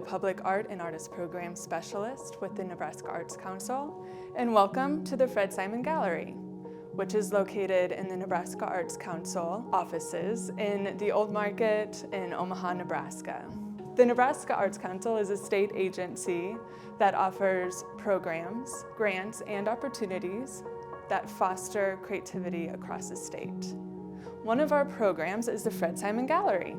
Public Art and Artist Program Specialist with the Nebraska Arts Council, and welcome to the Fred Simon Gallery, which is located in the Nebraska Arts Council offices in the Old Market in Omaha, Nebraska. The Nebraska Arts Council is a state agency that offers programs, grants, and opportunities that foster creativity across the state. One of our programs is the Fred Simon Gallery,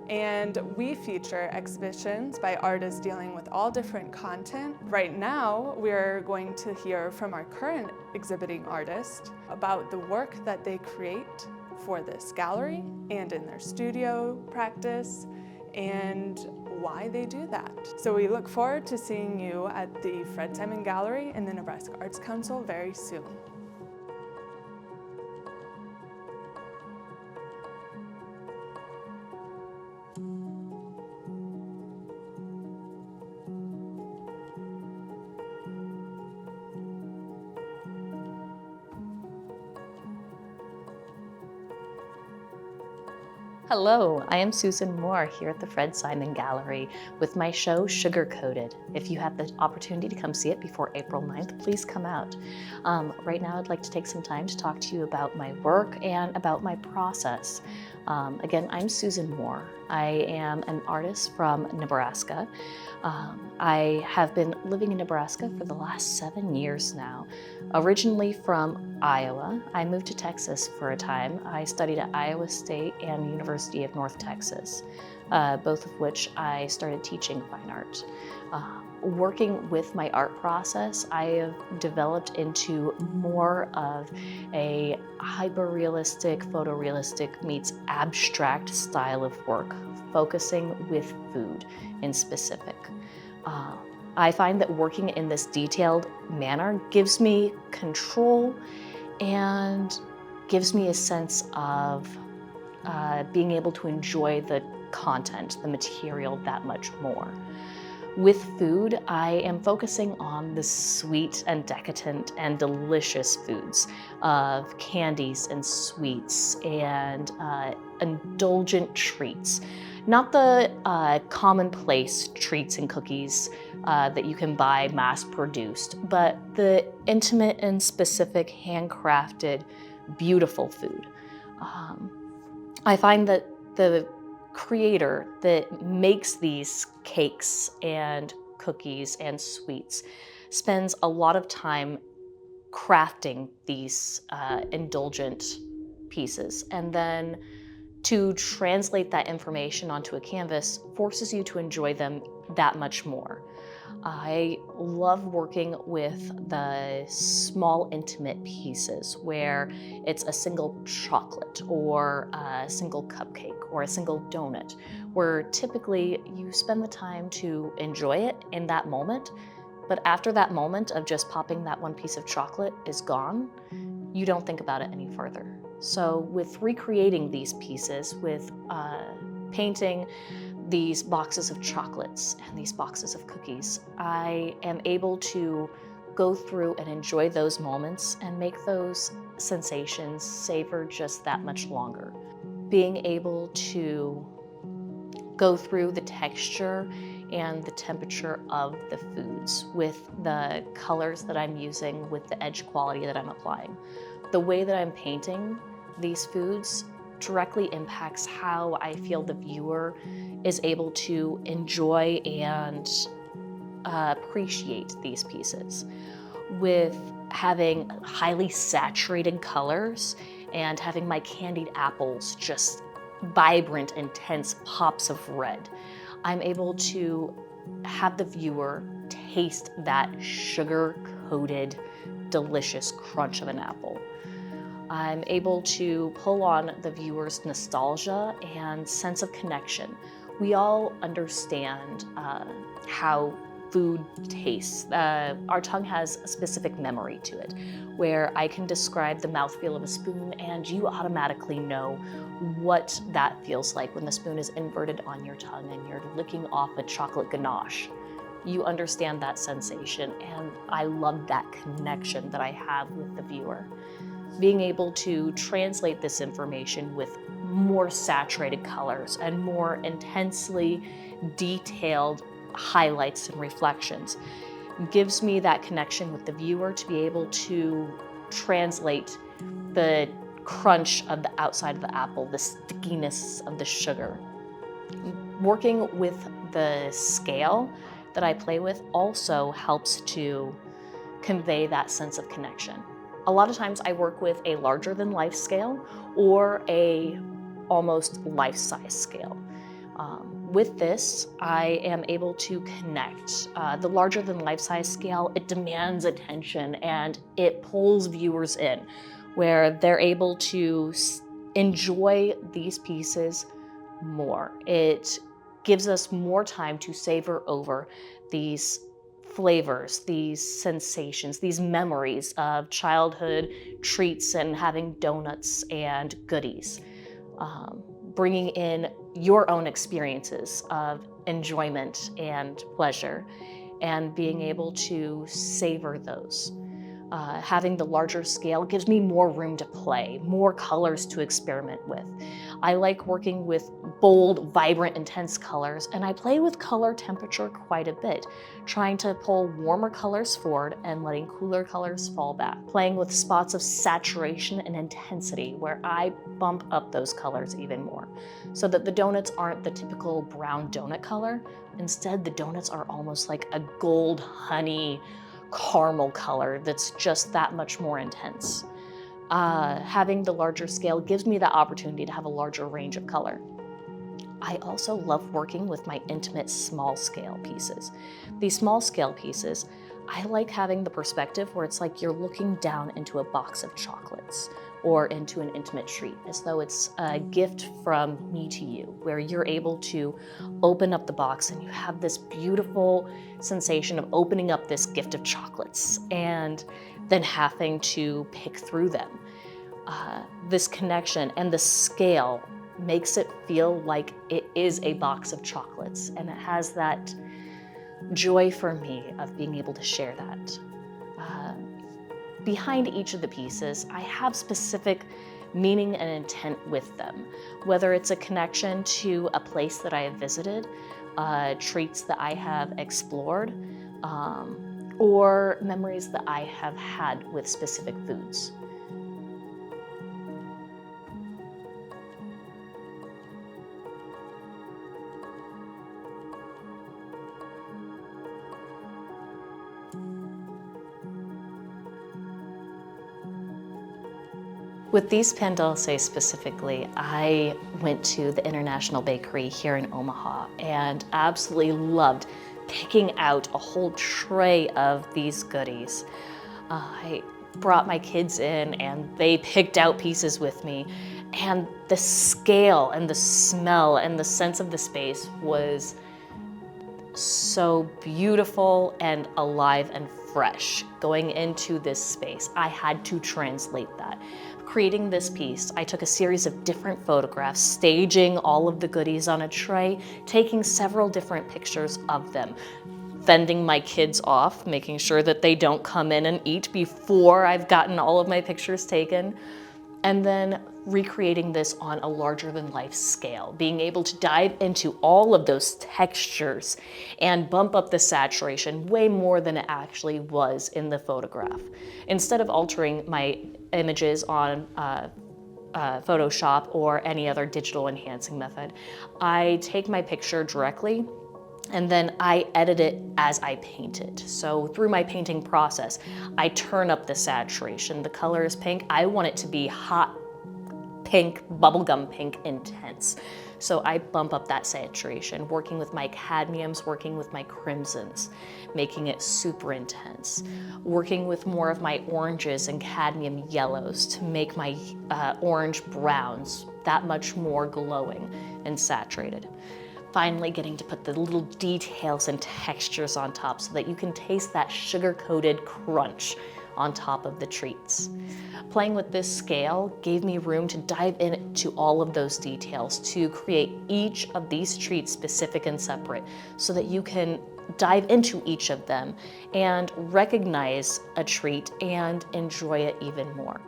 and we feature exhibitions by artists dealing with all different content. Right now, we're going to hear from our current exhibiting artist about the work that they create for this gallery and in their studio practice and why they do that. So we look forward to seeing you at the Fred Simon Gallery in the Nebraska Arts Council very soon. Hello, I am Susan Moore here at the Fred Simon Gallery with my show Sugar Coated. If you have the opportunity to come see it before April 9th, please come out. Right now I'd like to take some time to talk to you about my work and about my process. Again, I'm Susan Moore. I am an artist from Nebraska. I have been living in Nebraska for the last 7 years now. Originally from Iowa, I moved to Texas for a time. I studied at Iowa State and University of North Texas, both of which I started teaching fine art. Working with my art process, I have developed into more of a hyper-realistic, photorealistic meets abstract style of work, focusing with food in specific. I find that working in this detailed manner gives me control and gives me a sense of being able to enjoy the content, the material that much more. With food, I am focusing on the sweet and decadent and delicious foods of candies and sweets and indulgent treats. Not the commonplace treats and cookies that you can buy mass-produced, but the intimate and specific handcrafted, beautiful food. I find that the creator that makes these cakes and cookies and sweets spends a lot of time crafting these indulgent pieces, and then to translate that information onto a canvas forces you to enjoy them that much more. I love working with the small intimate pieces where it's a single chocolate or a single cupcake or a single donut, where typically you spend the time to enjoy it in that moment, but after that moment of just popping that one piece of chocolate is gone, you don't think about it any further. So with recreating these pieces, with painting these boxes of chocolates and these boxes of cookies, I am able to go through and enjoy those moments and make those sensations savor just that much longer. Being able to go through the texture and the temperature of the foods with the colors that I'm using, with the edge quality that I'm applying. The way that I'm painting these foods directly impacts how I feel the viewer is able to enjoy and appreciate these pieces. With having highly saturated colors and having my candied apples just vibrant, intense pops of red, I'm able to have the viewer taste that sugar-coated, delicious crunch of an apple. I'm able to pull on the viewer's nostalgia and sense of connection. We all understand how food tastes. Our tongue has a specific memory to it, where I can describe the mouthfeel of a spoon and you automatically know what that feels like when the spoon is inverted on your tongue and you're licking off a chocolate ganache. You understand that sensation, and I love that connection that I have with the viewer. Being able to translate this information with more saturated colors and more intensely detailed highlights and reflections. Gives me that connection with the viewer to be able to translate the crunch of the outside of the apple, the stickiness of the sugar. Working with the scale that I play with also helps to convey that sense of connection. A lot of times I work with a larger than life scale or a almost life-size scale. With this, I am able to connect. The larger than life-size scale, it demands attention and it pulls viewers in, where they're able to enjoy these pieces more. It gives us more time to savor over these flavors, these sensations, these memories of childhood treats and having donuts and goodies. Bringing in your own experiences of enjoyment and pleasure and being able to savor those. Having the larger scale gives me more room to play, more colors to experiment with. I like working with bold, vibrant, intense colors, and I play with color temperature quite a bit, trying to pull warmer colors forward and letting cooler colors fall back. Playing with spots of saturation and intensity where I bump up those colors even more, so that the donuts aren't the typical brown donut color. Instead, the donuts are almost like a gold honey caramel color that's just that much more intense. Having the larger scale gives me the opportunity to have a larger range of color. I also love working with my intimate small scale pieces. These small scale pieces, I like having the perspective where it's like you're looking down into a box of chocolates or into an intimate treat, as though it's a gift from me to you, where you're able to open up the box and you have this beautiful sensation of opening up this gift of chocolates and then having to pick through them. This connection and the scale makes it feel like it is a box of chocolates, and it has that joy for me of being able to share that. Behind each of the pieces, I have specific meaning and intent with them, whether it's a connection to a place that I have visited, treats that I have explored, or memories that I have had with specific foods. With these pain dulces specifically, I went to the International Bakery here in Omaha and absolutely loved picking out a whole tray of these goodies. I brought my kids in and they picked out pieces with me, and the scale and the smell and the sense of the space was so beautiful and alive and fresh. Going into this space, I had to translate that. Creating this piece, I took a series of different photographs, staging all of the goodies on a tray, taking several different pictures of them, fending my kids off, making sure that they don't come in and eat before I've gotten all of my pictures taken, and then recreating this on a larger than life scale, being able to dive into all of those textures and bump up the saturation way more than it actually was in the photograph. Instead of altering my images on Photoshop or any other digital enhancing method, I take my picture directly and then I edit it as I paint it. So through my painting process, I turn up the saturation. The color is pink. I want it to be hot pink, bubblegum pink, intense. So I bump up that saturation, working with my cadmiums, working with my crimsons, making it super intense. Working with more of my oranges and cadmium yellows to make my orange browns that much more glowing and saturated. Finally getting to put the little details and textures on top so that you can taste that sugar-coated crunch on top of the treats. Playing with this scale gave me room to dive into all of those details to create each of these treats specific and separate so that you can dive into each of them and recognize a treat and enjoy it even more.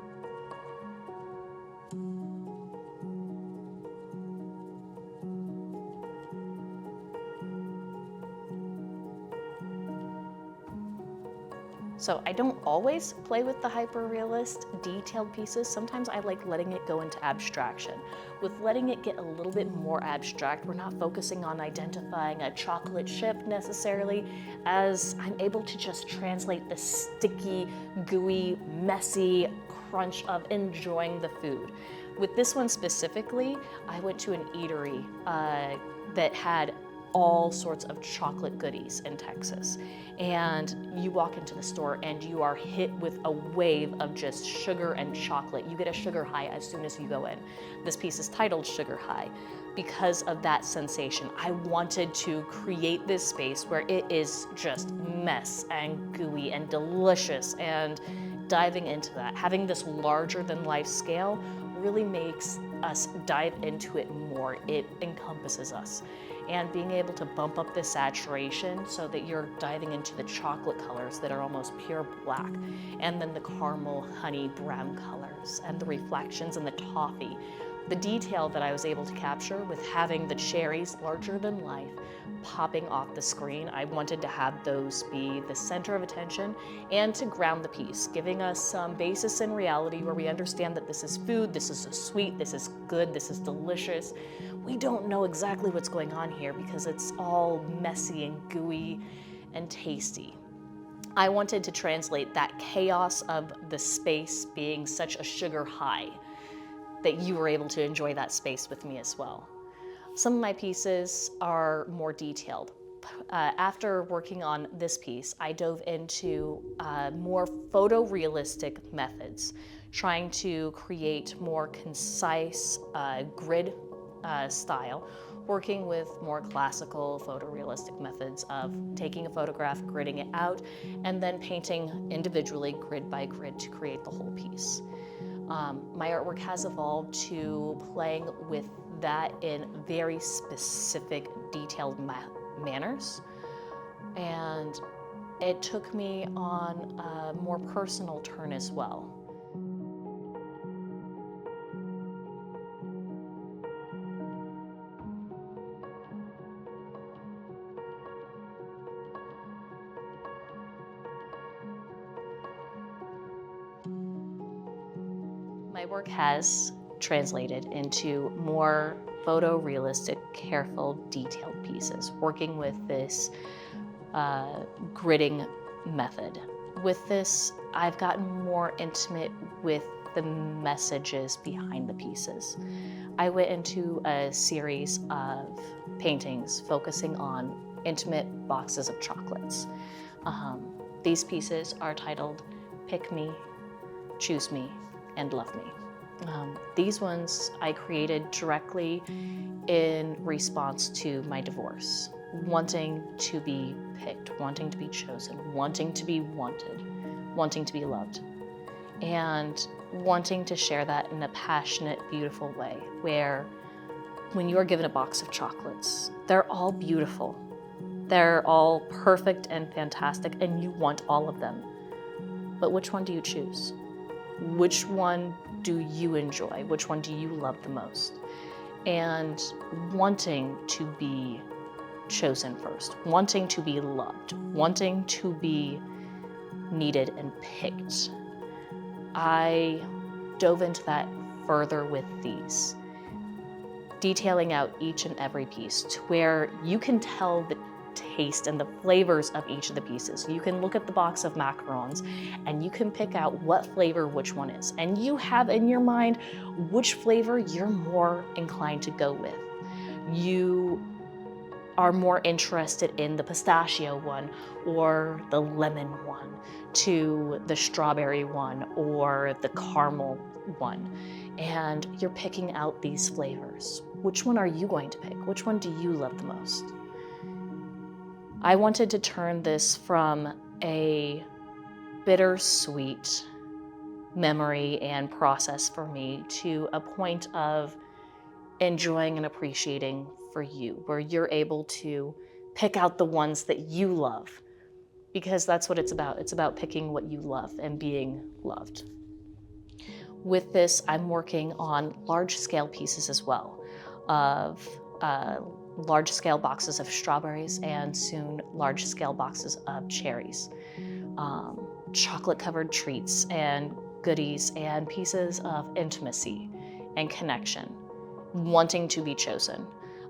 So I don't always play with the hyper-realist detailed pieces. Sometimes I like letting it go into abstraction. With letting it get a little bit more abstract, we're not focusing on identifying a chocolate chip necessarily, as I'm able to just translate the sticky, gooey, messy crunch of enjoying the food. With this one specifically, I went to an eatery that had all sorts of chocolate goodies in Texas. And you walk into the store and you are hit with a wave of just sugar and chocolate. You get a sugar high as soon as you go in. This piece is titled Sugar High because of that sensation. I wanted to create this space where it is just mess and gooey and delicious, and diving into that, having this larger than life scale really makes us dive into it more. It encompasses us. And being able to bump up the saturation so that you're diving into the chocolate colors that are almost pure black, and then the caramel, honey, brown colors, and the reflections in the toffee. The detail that I was able to capture with having the cherries larger than life popping off the screen, I wanted to have those be the center of attention and to ground the piece, giving us some basis in reality where we understand that this is food, this is a sweet, this is good, this is delicious. We don't know exactly what's going on here because it's all messy and gooey and tasty. I wanted to translate that chaos of the space being such a sugar high that you were able to enjoy that space with me as well. Some of my pieces are more detailed. After working on this piece, I dove into more photorealistic methods, trying to create more concise grid style, working with more classical photorealistic methods of taking a photograph, gridding it out, and then painting individually grid by grid to create the whole piece. My artwork has evolved to playing with that in very specific, detailed manners. And it took me on a more personal turn as well. My work has translated into more photorealistic, careful, detailed pieces, working with this gridding method. With this, I've gotten more intimate with the messages behind the pieces. I went into a series of paintings focusing on intimate boxes of chocolates. These pieces are titled Pick Me, Choose Me, and Love Me. These ones I created directly in response to my divorce, wanting to be picked, wanting to be chosen, wanting to be wanted, wanting to be loved, and wanting to share that in a passionate, beautiful way, where when you are given a box of chocolates, they're all beautiful, they're all perfect and fantastic, and you want all of them. But which one do you choose? Which one do you enjoy? Which one do you love the most? And wanting to be chosen first, wanting to be loved, wanting to be needed and picked. I dove into that further with these, detailing out each and every piece to where you can tell the taste and the flavors of each of the pieces. You can look at the box of macarons and you can pick out what flavor which one is. And you have in your mind which flavor you're more inclined to go with. You are more interested in the pistachio one or the lemon one to the strawberry one or the caramel one. And you're picking out these flavors. Which one are you going to pick? Which one do you love the most? I wanted to turn this from a bittersweet memory and process for me to a point of enjoying and appreciating for you, where you're able to pick out the ones that you love, because that's what it's about. It's about picking what you love and being loved. With this, I'm working on large-scale pieces as well, of large-scale boxes of strawberries and soon large-scale boxes of cherries. chocolate-covered treats and goodies and pieces of intimacy and connection, wanting to be chosen.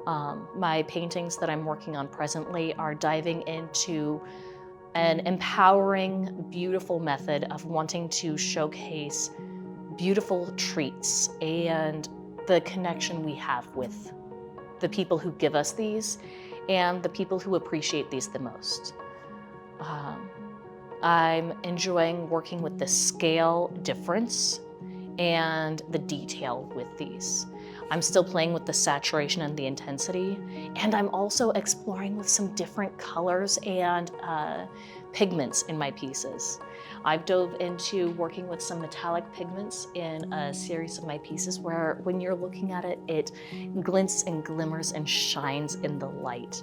My paintings that I'm working on presently are diving into an empowering, beautiful method of wanting to showcase beautiful treats and the connection we have with the people who give us these and the people who appreciate these the most. I'm enjoying working with the scale difference and the detail with these. I'm still playing with the saturation and the intensity, and I'm also exploring with some different colors and pigments in my pieces. I've dove into working with some metallic pigments in a series of my pieces where when you're looking at it, it glints and glimmers and shines in the light.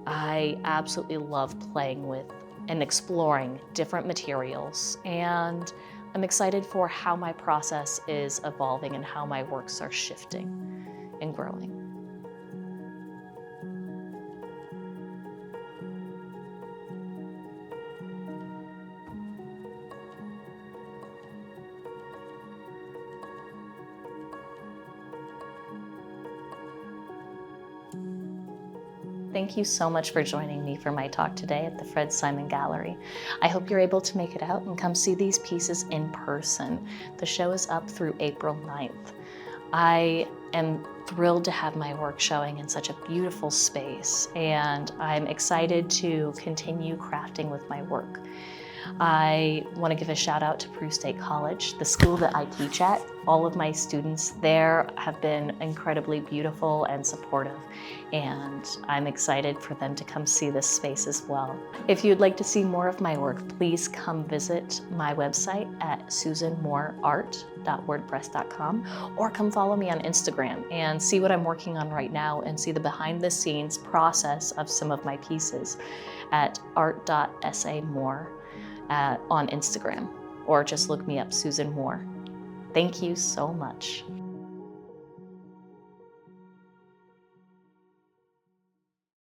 I absolutely love playing with and exploring different materials, and I'm excited for how my process is evolving and how my works are shifting and growing. Thank you so much for joining me for my talk today at the Fred Simon Gallery. I hope you're able to make it out and come see these pieces in person. The show is up through April 9th. I am thrilled to have my work showing in such a beautiful space, and I'm excited to continue crafting with my work. I want to give a shout out to Peru State College, the school that I teach at. All of my students there have been incredibly beautiful and supportive, and I'm excited for them to come see this space as well. If you'd like to see more of my work, please come visit my website at susanmooreart.wordpress.com, or come follow me on Instagram and see what I'm working on right now and see the behind the scenes process of some of my pieces at art.samore on Instagram, or just look me up, Susan Moore. Thank you so much.